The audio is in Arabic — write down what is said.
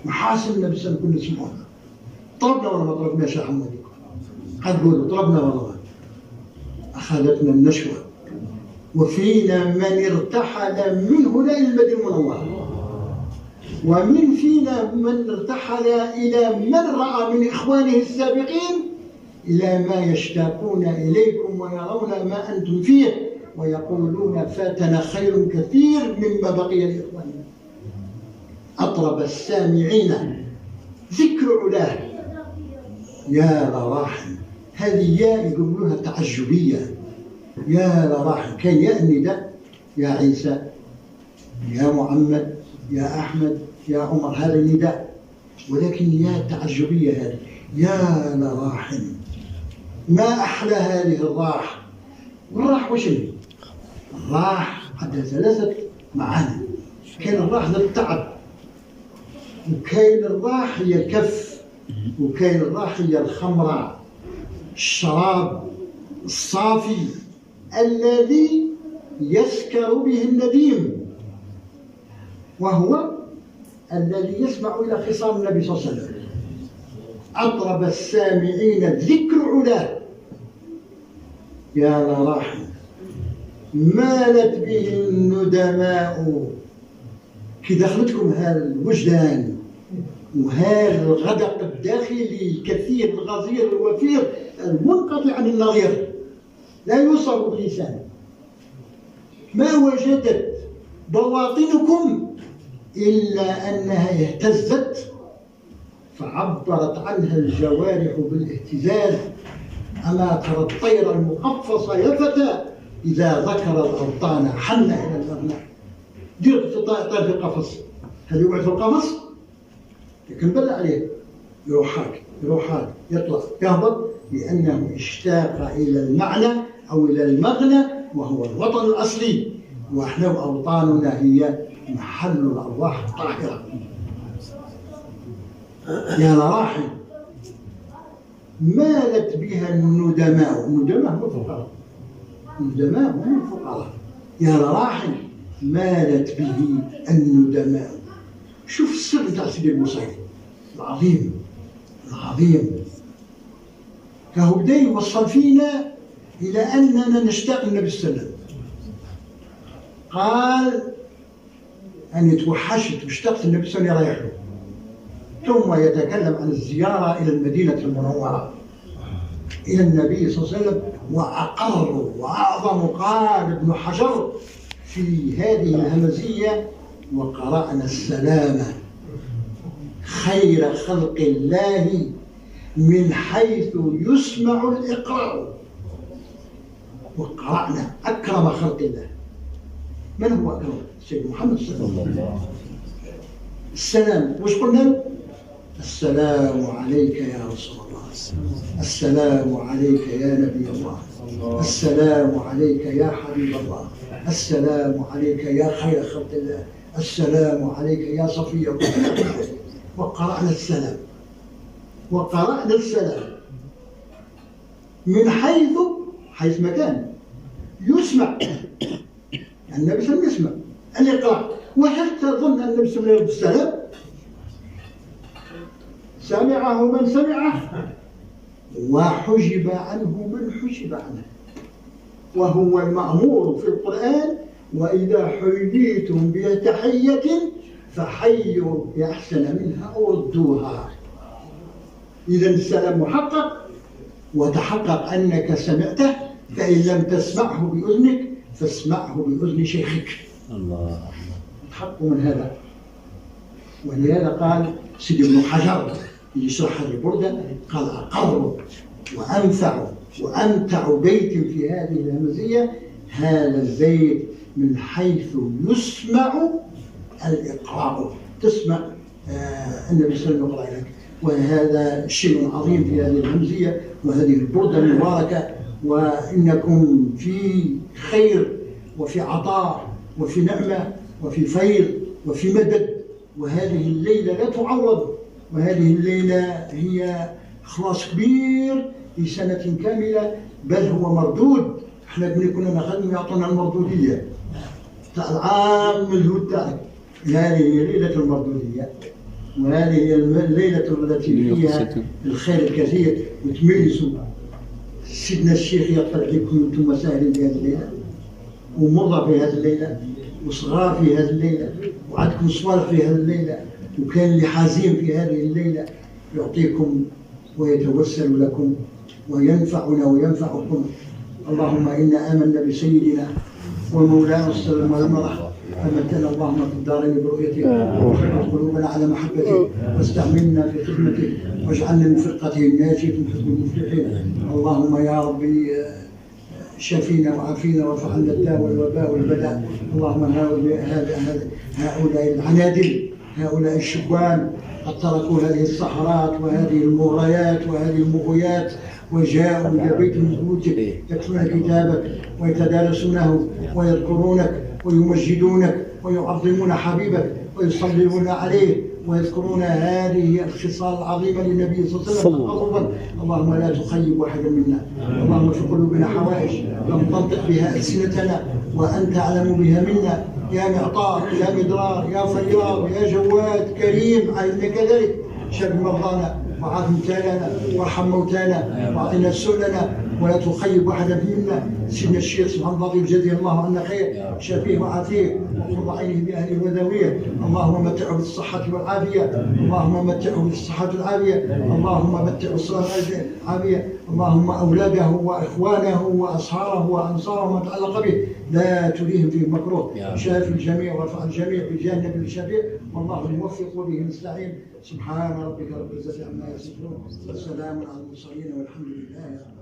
محاسن النبي صلى الله عليه وسلم كنا نسمعوها. طلبنا ولا ما طلبناش يا حمودي؟ حتقولوا طلبنا ولا ما؟ أخذتنا النشوة وفينا من ارتحل من هنا إلى المدينة المنورة، ومن فينا من ارتحل إلى من رأى من إخوانه السابقين إلى ما يشتاقون إليكم ويرون ما أنتم فيه ويقولون فاتنا خير كثير مما بقي لإخواننا. أطرب السامعين ذكر علاه يا لراحم. هذه يا يقولوها تعجبية، يا لراحم كي يأني ده يا عيسى يا محمد يا أحمد يا عمر، هذا النداء، ولكن يا تعجبية هذه يا لراحم. ما أحلى هذه الراح. والراح وش هي؟ الراح عندها ثلاثة معاني. كان الراح ذا التعب، وكاين الراح هي الكف، وكاين الراح هي الخمرة، الشراب الصافي الذي يسكر به النديم، وهو الذي يسمع إلى خصام النبي صلى الله عليه وسلم. أطرب السامعين ذكر علاه يا لراحم. مالت به الندماء. كي دخلتكم هذا الوجدان وهذا الغدق الداخلي الكثير الغزير الوفير المنقطع عن النظير لا يوصف بلسان، ما وجدت بواطنكم إلا أنها اهتزت فعبرت عنها الجوارح بالاهتزاز. أما ترى الطير المقفص يا فتى إذا ذكر الأوطان حن إلى المغنى. دير في طير في قفص، هل يقعد في القفص؟ لكن بل عليه يروح هاك يطلع يهبط، لأنه اشتاق إلى المعنى أو إلى المغنى وهو الوطن الأصلي. وإحنا أوطاننا هي محل الأرواح الطاهرة. يا لراحم مالت بها الندماء. الندماء هم الفقراء، الندماء هم الفقراء. يا لراحم مالت به الندماء. شوف السر تاع سيدي المصيري العظيم العظيم، فهو بدا يوصل فينا إلى أننا نشتاق النبي صلى الله عليه وسلم. قال أني توحشت واشتقت النبي صلى الله عليه وسلم رايح له. ثم يتكلم عن الزيارة إلى المدينة المنورة إلى النبي صلى الله عليه وسلم، وأقر وأعظم قال ابن حجر في هذه الهمزية وقرأنا السلام خير خلق الله من حيث يسمع الإقراء. وقرأنا أكرم خلق الله. من هو أكرم؟ سيد محمد صلى الله عليه وسلم. السلام وش قلنا؟ السلام عليك يا رسول الله، السلام عليك يا نبي الله، السلام عليك يا حبيب الله، السلام عليك يا خير خلق الله، السلام عليك يا صفي الله. وقرأنا السلام وقرأنا السلام من حيث مكان يسمع. النبي صلى الله عليه وسلم يسمع الإقراء. وهل تظن أن النبي صلى الله عليه وسلم السلام سمعه من سمعه وحجب عنه من حجب عنه، وهو المأمور في القرآن وإذا حييتم بتحية فحيوا بأحسن منها أو ردوها. إذا السلام محقق، وتحقق أنك سمعته، فإن لم تسمعه بأذنك فاسمعه بأذن شيخك. الله تحقق من هذا. ولهذا قال سيدي ابن حجر يشرح هذه البردة، قال أقر وأنفع وأمتع بيت في هذه الهمزية هذا البيت من حيث يسمع الإقراء. تسمع النبي صلى الله عليه وسلم. وهذا شيء عظيم في هذه الهمزية وهذه البردة المباركة. وإنكم في خير وفي عطاء وفي نعمة وفي فيض وفي مدد. وهذه الليلة لا تعوض، وهذه الليلة هي إخلاص كبير لسنة كاملة، بل هو مردود. احنا بني كنا نخدم يعطونا المردودية تاع العام مجهود تاعك. هذه هي ليلة المردودية، وهذه هي الليلة التي فيها الخير الكثير. وتميزوا سيدنا الشيخ يغفر عليكم انتم مساهل في هذه الليلة، ومرضى في هذه الليلة، وصغار في هذه الليلة، وعندكم صوالح في هذه الليلة، وكان اللي حازين في هذه الليلة يعطيكم ويتوسل لكم وينفعنا وينفعكم. اللهم إنا آمنا بسيدنا ومولانا السلام والمرح، فمتنا اللهم في الدارين برؤيته، وثبت قلوبنا على محبته، واستعملنا في خدمته، واجعلنا من فرقته الناجية من حزب المفلحين. اللهم يا ربي شفينا وعافينا وارفعنا الداء والوباء والبلاء. اللهم هؤلاء العنادل، هؤلاء الشبان قد تركوا هذه الصحراء وهذه المغريات وهذه المغويات وجاءوا إلى بيت من بيوتك يتلون كتابك ويتدارسونه ويذكرونك ويمجدونك ويعظمون حبيبك ويصلون عليه ويذكرون هذه الخصال العظيمة للنبي صلى الله عليه وسلم. اللهم لا تخيب واحدا منا. اللهم في قلوبنا حوائج لم تنطق بها ألسنتنا وأنت أعلم بها منا، يا معطاء يا مدرار يا فياض يا جواد كريم. علمنا كذلك. شف مرضانا وعاف مبتلانا وارحم موتانا واعطنا سؤلنا ولا تخيب واحدا منا. سيدنا الشيخ سبحان الله جزاه الله عنا خير، شفيه وعافيه وقر عينه باهله وذويه. اللهم متعه بالصحه والعافيه، اللهم متعه بالصحه والعافيه، اللهم متعه بالصحه والعافيه. اللهم اولاده واخوانه واصهاره وانصاره ومن تعلق به لا تريهم فيه مكروه. شاف الجميع وارفع الجميع بجانب الشفيع، والله الموفق وبه نستعين. سبحان ربك رب العزه عما يصفون، وسلام على المرسلين والحمد لله.